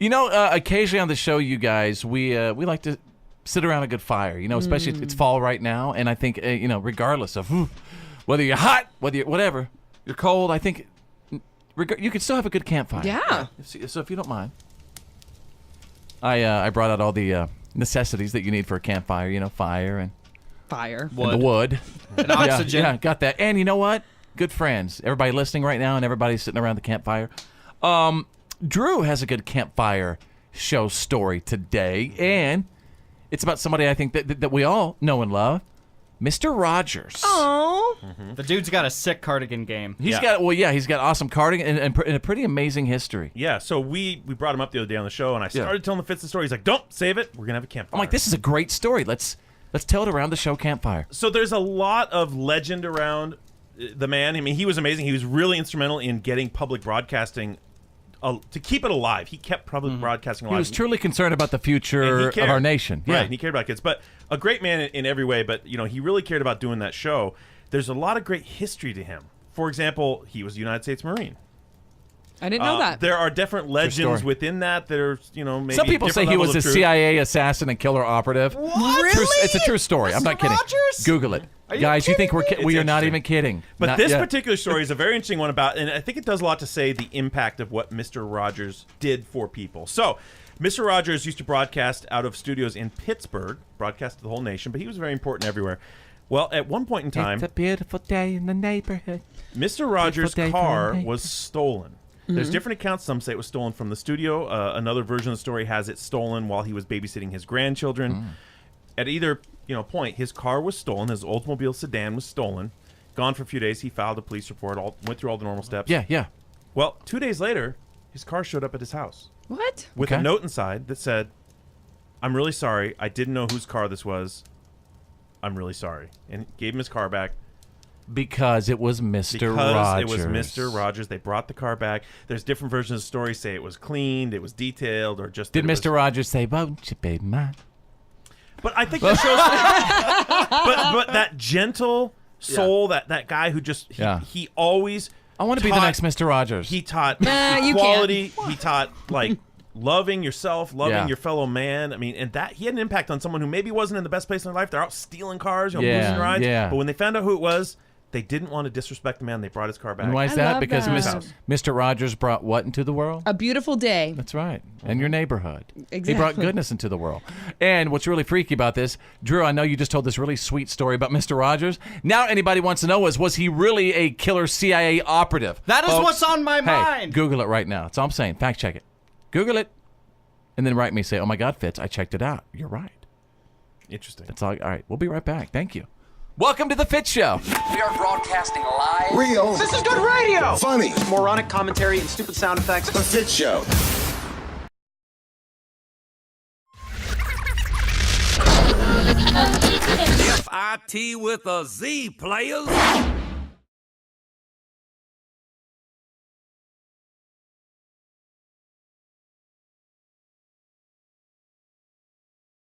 Occasionally on the show, you guys, we like to sit around a good fire. Especially it's fall right now, and I think regardless of whether you're hot, whether you're cold, I think you can still have a good campfire. Yeah. So if you don't mind, I brought out all the necessities that you need for a campfire. Fire and wood. And the wood. And oxygen. Yeah, got that. And you know what? Good friends. Everybody listening right now and everybody sitting around the campfire. Drew has a good campfire show story today, and it's about somebody I think that we all know and love, Mr. Rogers. Oh, The dude's got a sick cardigan game. He's got awesome cardigan and a pretty amazing history. Yeah, so we brought him up the other day on the show, and I started telling Fitz the story. He's like, "Don't save it. We're gonna have a campfire." I'm like, this is a great story. Let's tell it around the show campfire. So there's a lot of legend around the man. I mean, he was amazing. He was really instrumental in getting public broadcasting to keep it alive. He kept public broadcasting alive. He was truly concerned about the future of our nation. Right, and he cared about kids. But a great man in every way, but he really cared about doing that show. There's a lot of great history to him. For example, he was a United States Marine. I didn't know that. There are different legends within that are, maybe some people say he was a truth. CIA assassin and killer operative. What? Really? It's a true story. I'm not kidding. Rogers? Google it. Guys, you think we are not even kidding. But this particular story is a very interesting one and I think it does a lot to say the impact of what Mr. Rogers did for people. So, Mr. Rogers used to broadcast out of studios in Pittsburgh, broadcast to the whole nation, but he was very important everywhere. Well, at one point in time, it's a beautiful day in the neighborhood. Mr. Rogers' car was stolen. There's different accounts. Some say it was stolen from the studio. Another version of the story has it stolen while he was babysitting his grandchildren. At either point, his car was stolen. His Oldsmobile sedan was stolen. Gone for a few days. He filed a police report. Went through all the normal steps. Yeah. Well, 2 days later, his car showed up at his house. What? With a note inside that said, "I'm really sorry. I didn't know whose car this was. I'm really sorry." And gave him his car back. Because it was Mr. Rogers. It was Mr. Rogers. They brought the car back. There's different versions of the story. Say it was cleaned, it was detailed, or just... Did Mr. Rogers say, "Won't you be mine"? But I think that shows... but that gentle soul, that guy who just... He always... I want to be the next Mr. Rogers. He taught equality. He taught, loving yourself, loving your fellow man. I mean, and that he had an impact on someone who maybe wasn't in the best place in their life. They're out stealing cars, losing rides. But when they found out who it was, they didn't want to disrespect the man. They brought his car back. And why is that? Because Mr. Rogers brought what into the world? A beautiful day. That's right. And your neighborhood. Exactly. He brought goodness into the world. And what's really freaky about this, Drew, I know you just told this really sweet story about Mr. Rogers. Now anybody wants to know was he really a killer CIA operative? That is what's on my mind. Google it right now. That's all I'm saying. Fact check it. Google it. And then write me, say, "Oh my God, Fitz, I checked it out. You're right." Interesting. That's all. All right, we'll be right back. Thank you. Welcome to the Fitz Show. We are broadcasting live. Real. This is good radio. Funny. Moronic commentary and stupid sound effects. The Fitz Show. F-I-T with a Z, players.